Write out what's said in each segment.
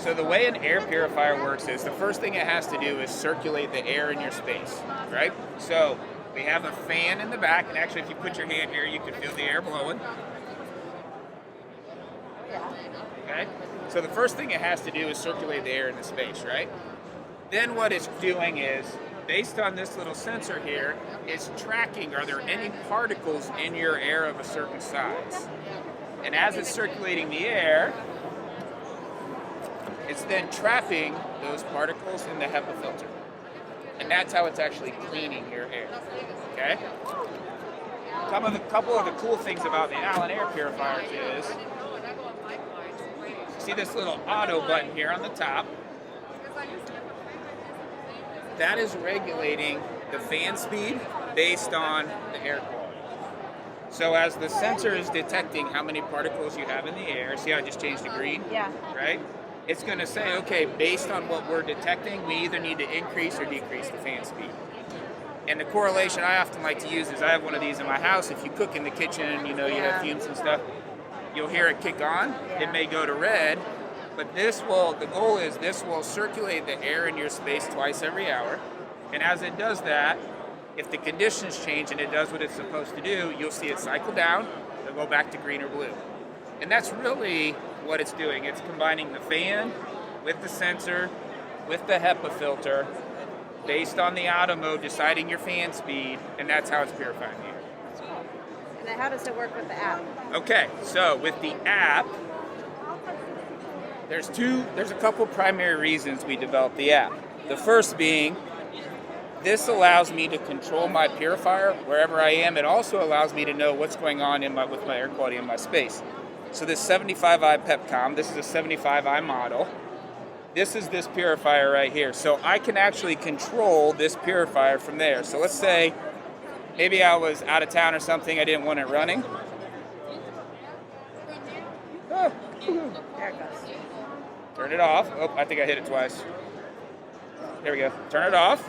So the way an air purifier works is the first thing it has to do is circulate the air in your space, right? So we have a fan in the back, and actually if you put your hand here, you can feel the air blowing. Okay? So the first thing it has to do is circulate the air in the space, right? Then what it's doing is, based on this little sensor here, it's tracking, are there any particles in your air of a certain size? And as it's circulating the air, it's then trapping those particles in the HEPA filter. And that's how it's actually cleaning your air, okay? A couple of the cool things about the Alen air purifiers is, see this little auto button here on the top? That is regulating the fan speed based on the air quality. So as the sensor is detecting how many particles you have in the air, see how I just changed to green? Yeah. Right? It's going to say, okay, based on what we're detecting, we either need to increase or decrease the fan speed. And the correlation I often like to use is I have one of these in my house. If you cook in the kitchen, you have fumes and stuff, you'll hear it kick on. Yeah. It may go to red. But the goal is this will circulate the air in your space twice every hour. And as it does that, if the conditions change and it does what it's supposed to do, you'll see it cycle down, it'll go back to green or blue. And that's really what it's doing. It's combining the fan with the sensor, with the HEPA filter, based on the auto mode, deciding your fan speed, and that's how it's purifying the air. And then how does it work with the app? Okay, so with the app, there's a couple primary reasons we developed the app. The first being, this allows me to control my purifier wherever I am. It also allows me to know what's going on with my air quality in my space. So this 75i PepCom, this is a 75i model. This is this purifier right here. So I can actually control this purifier from there. So let's say maybe I was out of town or something, I didn't want it running. There it goes. Turn it off. Oh, I think I hit it twice. There we go. Turn it off.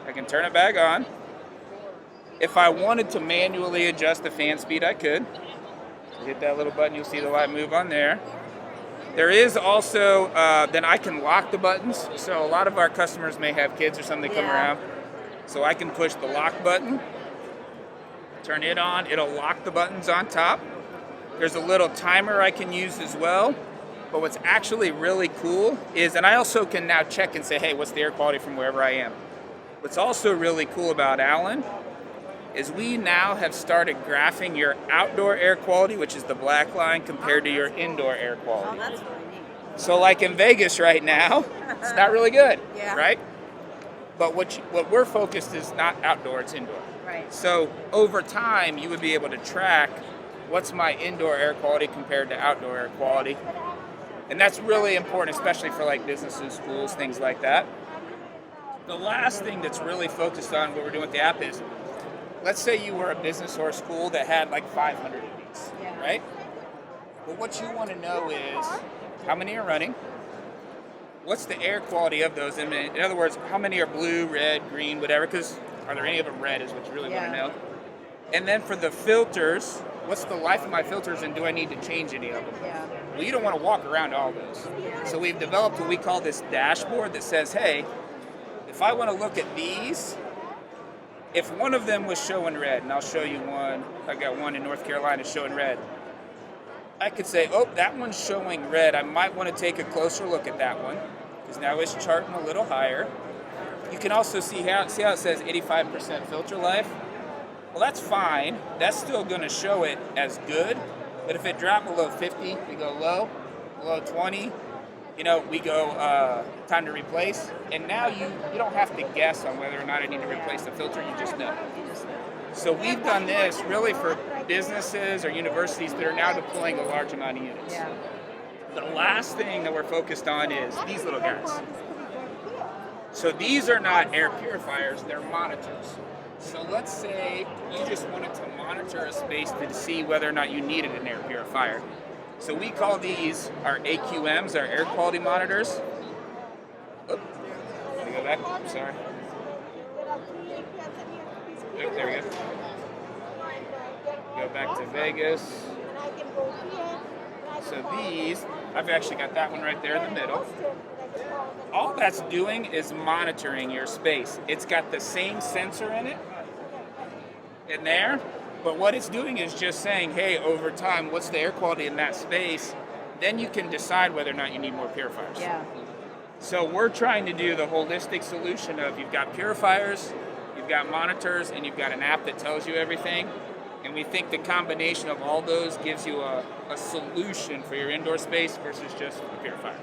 I can turn it back on. If I wanted to manually adjust the fan speed, I could. Hit that little button, you'll see the light move on there. There is also, then I can lock the buttons. So a lot of our customers may have kids or something come around. So I can push the lock button, turn it on, it'll lock the buttons on top. There's a little timer I can use as well. But what's actually really cool is, and I also can now check and say, hey, what's the air quality from wherever I am? What's also really cool about Alen is we now have started graphing your outdoor air quality, which is the black line, compared to your indoor air quality. Oh, that's really neat. So like in Vegas right now, it's not really good, Yeah. right? But what we're focused is not outdoor, it's indoor. Right. So over time, you would be able to track what's my indoor air quality compared to outdoor air quality. And that's really important, especially for like businesses, schools, things like that. The last thing that's really focused on what we're doing with the app is, let's say you were a business or a school that had like 500 of these, right? Well, what you want to know is how many are running, what's the air quality of those, in other words, how many are blue, red, green, whatever, because are there any of them red is what you really want to know. And then for the filters, what's the life of my filters and do I need to change any of them? Yeah. Well, you don't want to walk around all those. So we've developed what we call this dashboard that says, hey, if I want to look at these, if one of them was showing red, and I'll show you one, I got one in North Carolina showing red, I could say, oh, that one's showing red. I might want to take a closer look at that one, because now it's charting a little higher. You can also see how it says 85% filter life. Well, that's fine. That's still going to show it as good. But if it dropped below 50, we go low. Below 20, we go time to replace. And now you don't have to guess on whether or not I need to replace the filter. You just know. So we've done this really for businesses or universities that are now deploying a large amount of units. Yeah. The last thing that we're focused on is these little guys. So these are not air purifiers, they're monitors. So let's say you just wanted to monitor a space to see whether or not you needed an air purifier. So we call these our AQMs, our air quality monitors. Oop. Let me go back, sorry. Oop, there we go. Go back to Vegas. So these, I've actually got that one right there in the middle. All that's doing is monitoring your space. It's got the same sensor in it, in there, but what it's doing is just saying, hey, over time, what's the air quality in that space? Then you can decide whether or not you need more purifiers. Yeah. So we're trying to do the holistic solution of you've got purifiers, you've got monitors, and you've got an app that tells you everything. And we think the combination of all those gives you a solution for your indoor space versus just a purifier.